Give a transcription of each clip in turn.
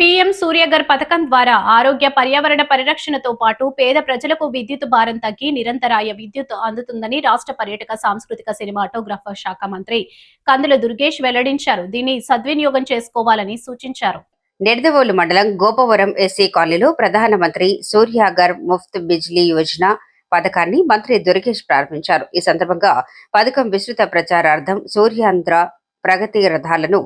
PM Surya Ghar పథకం ద్వారా ఆరోగ్య పర్యావరణ పరిరక్షణతో పాటు పేద ప్రజలకు విద్యుత్ భారం తగ్గి నిరంతరాయ విద్యుత్ అందుతుందని రాష్ట్ర పర్యాటక సాంస్కృతిక సినిమాటోగ్రఫర్ శాఖ మంత్రి కందుల దుర్గేష్ వెల్లడించారు. దీన్ని సద్వినియోగం చేసుకోవాలని సూచించారు. నిడదవోలు మండలం గోపవరం ఎస్సీ కాలనీలో ప్రధానమంత్రి సూర్యఘర్ ముఫ్త్ బిజ్లీ యోజన పథకాన్ని మంత్రి దుర్గేష్ ప్రారంభించారు. ఈ సందర్భంగా పథకం విస్తృత ప్రచారార్థం సూర్యాంధ్ర ప్రగతి రథాలను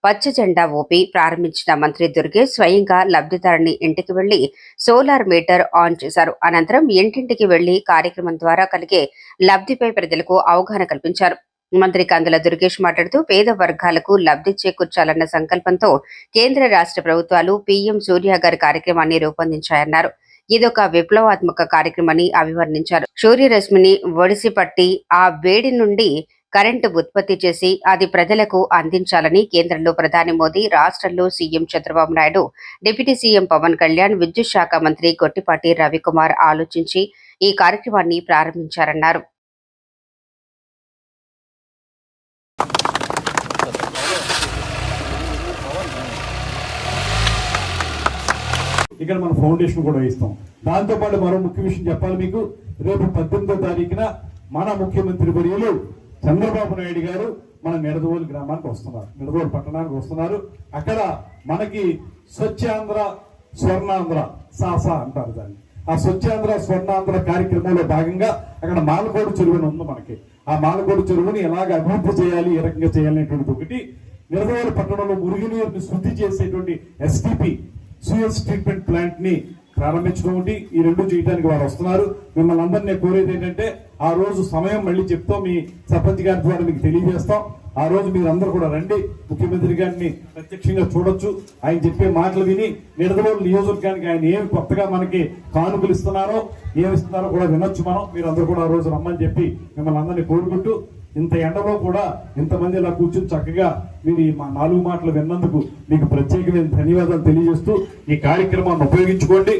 పచ్చ జెండా ఊపి ప్రారంభించిన మంత్రి దుర్గేష్ స్వయంగా లబ్ధిదారుని ఇంటికి వెళ్లి సోలార్ మీటర్ ఆన్ చేశారు. అనంతరం ఇంటింటికి వెళ్లి కార్యక్రమం ద్వారా కలిగే లబ్ధిపై ప్రజలకు అవగాహన కల్పించారు. మంత్రి కందుల దుర్గేష్ మాట్లాడుతూ పేద వర్గాలకు లబ్ధి చేకూర్చాలన్న సంకల్పంతో కేంద్ర రాష్ట్ర ప్రభుత్వాలు పీఎం సూర్యఘర్ కార్యక్రమాన్ని రూపొందించాయన్నారు. ఇదొక విప్లవాత్మక కార్యక్రమాన్ని అభివర్ణించారు. సూర్యరశ్మిని ఒడిసిపట్టి ఆ వేడి నుండి కరెంటు ఉత్పత్తి చేసి అది ప్రజలకు అందించాలని కేంద్రంలో ప్రధాని మోదీ, రాష్ట్రంలో CM Chandrababu Naidu, deputy CM Pawan Kalyan, విద్యుత్ శాఖ మంత్రి గొట్టిపాటి రవికుమార్ ఆలోచించి ఈ కార్యక్రమాన్ని ప్రారంభించారన్నారు. ఇక్కడ మన ఫౌండేషన్ కూడా ఇస్తాం. దాంతో పాటు మరో ముఖ్య విషయం చెప్పాలి మీకు. రేపు 18వ తారీఖున మన ముఖ్యమంత్రి వర్యులు చంద్రబాబు నాయుడు గారు మన నిడదవోలు గ్రామానికి వస్తున్నారు, నిడదవోలు పట్టణానికి వస్తున్నారు. అక్కడ మనకి స్వచ్ఛాంధ్ర స్వర్ణాంధ్ర సాసా అంటారు దాన్ని. ఆ స్వచ్ఛాంధ్ర స్వర్ణాంధ్ర కార్యక్రమంలో భాగంగా అక్కడ మాలకోడు చెరువుని ఉంది మనకి. ఆ మాలకోడు చెరువుని ఎలాగ అభివృద్ధి చేయాలి, ఏ రకంగా చేయాలనేటువంటిది ఒకటి. నిడదవోలు పట్టణంలో మురుగునీరుని శుద్ధి చేసేటువంటి ఎస్టీపీ సూయస్ ట్రీట్మెంట్ ప్లాంట్ ని ప్రారంభించడం ఒకటి. ఈ రెండు చేయడానికి వారు వస్తున్నారు. మిమ్మల్ని అందరినీ కోరేది ఏంటంటే ఆ రోజు సమయం మళ్ళీ చెప్తాం, మీ సర్పంచ్ గారి ద్వారా మీకు తెలియజేస్తాం. ఆ రోజు మీరు అందరూ కూడా రండి, ముఖ్యమంత్రి గారిని ప్రత్యక్షంగా చూడొచ్చు. ఆయన చెప్పే మాటలు విని నిడదవోలు నియోజకవర్గానికి ఆయన ఏమి కొత్తగా మనకి కానుకలు ఇస్తున్నారో, ఏమిస్తున్నారో కూడా వినొచ్చు మనం. మీరు అందరూ కూడా ఆ రోజు రమ్మని చెప్పి మిమ్మల్ని అందరినీ కోరుకుంటూ, ఇంత ఎండలో కూడా ఇంతమంది ఇలా కూర్చుని చక్కగా మీరు మా 4 మాటలు విన్నందుకు మీకు ప్రత్యేకమైన ధన్యవాదాలు తెలియజేస్తూ ఈ కార్యక్రమాన్ని ఉపయోగించుకోండి.